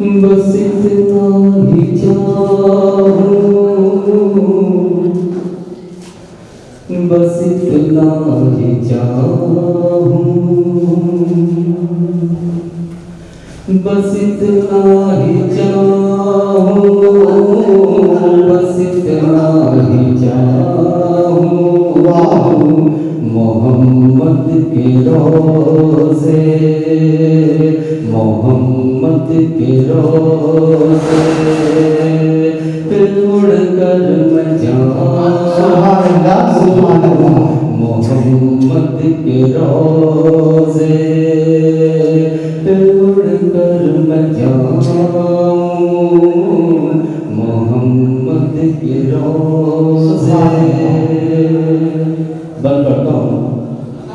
बस इतना ही चाहूं, बस इतना ही चाहूं, बस इतना ही चाहूं, बस इतना ही चाहूं। मोहम्मद के रोज़े, मोहम्मद के रोज़े फिर उड़ कर मैं जाऊं। मोहम्मद के रोज़े फिर उड़ कर मैं जाऊं। मोहम्मद के रोज़े बंद करता हूँ।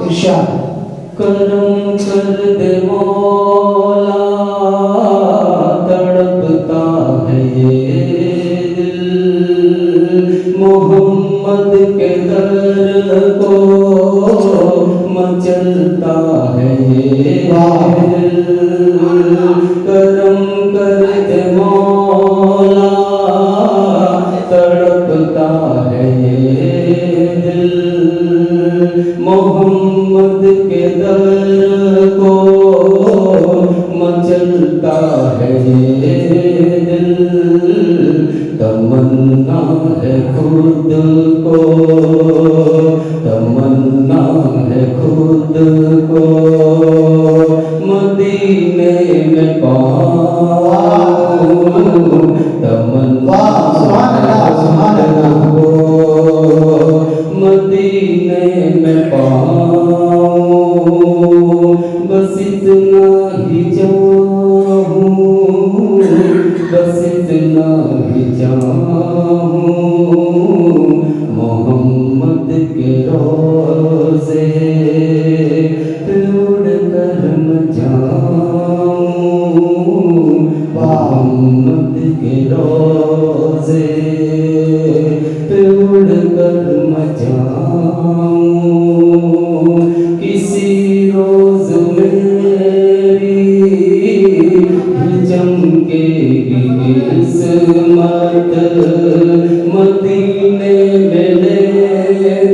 इरशाद करम कर दे मौला, तड़पता है ये दिल, मोहम्मद के दर को मचलता है ये दिल। करम कर दे मौला, तड़पता है ये दिल, मोहम्मद के दर को मचलता है ये दिल। तमन्ना है खुद को, तमन्ना है खुद को मदीने में पाऊं। तमन्ना को मदीने में पाऊं। बस इतना ही चाहूं, बस इतना ही चाहूं। मोहम्मद के रोज़े उड़ कर मैं जाऊं। मोहम्मद के रोज़े उड़ कर मैं जाऊं। किसी रोज़ मेरी चमकेगी किस्मत, मदीने में ले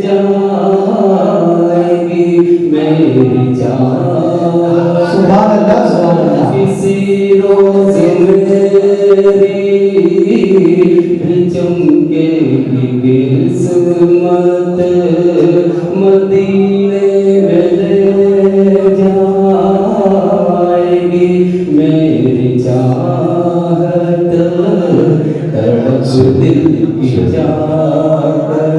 जाएगी मेरी जान। सुभान अल्लाह, सुभान अल्लाह। किसी रोज़ मेरी चमकेगी किस्मत, मदीने में ले जाएगी मेरी चाहत। तड़प दिल की जाकर,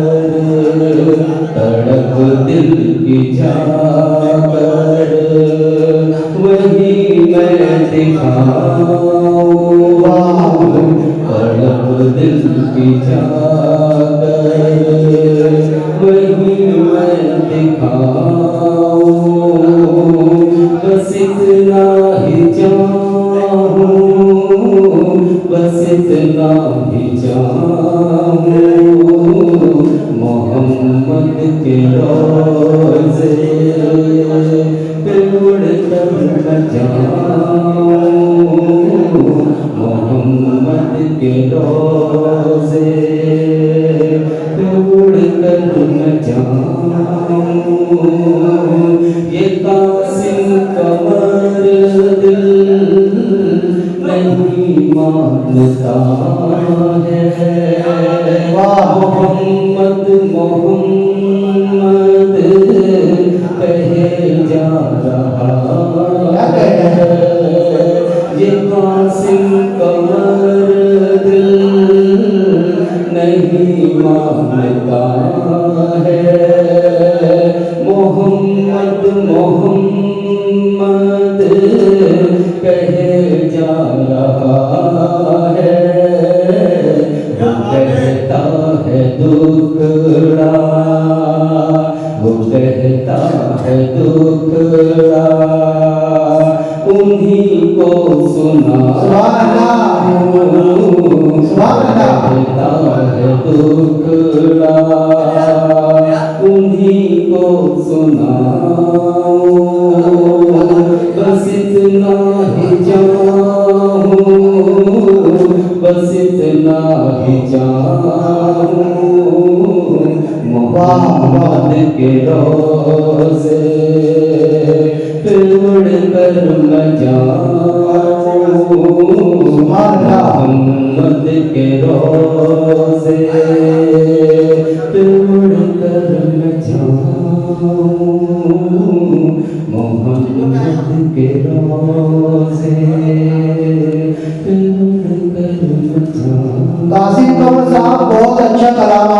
तड़प दिल की जाकर वही मैं दिखाऊं। तड़प दिल की जाकर वही मैं दिखाऊं। बस इतना ही चाहूं, बस इतना ही चाहूं। मोहम्मद के रोज़े पे उड़ कर मैं जाऊं। मोहम्मद के रोज़े पे उड़ कर मैं जाऊं। ये कासिम कमर दिल नहीं मानता है। मोहम्मद मोहम्मद कहे जा रहा है। ये कासिम कमर दिल नहीं मानता है। मोहम्मद मोहम्मद कहे जा रहा है। वो कहता है दुखड़ा, वो कहता है दुखड़ा उन्हीं को सुना। कहता है दुखड़ा उन्हीं को सुनाऊं। बस इतना ही चाहूं, मोहम्मद के रोज़े पे उड़ कर मैं जाऊं, मोहम्मद के रोज़े पे उड़ कर मैं जाऊं, मोहम्मद के रोज़े पे उड़ कर मैं जाऊं। कासिम कमर साहब बहुत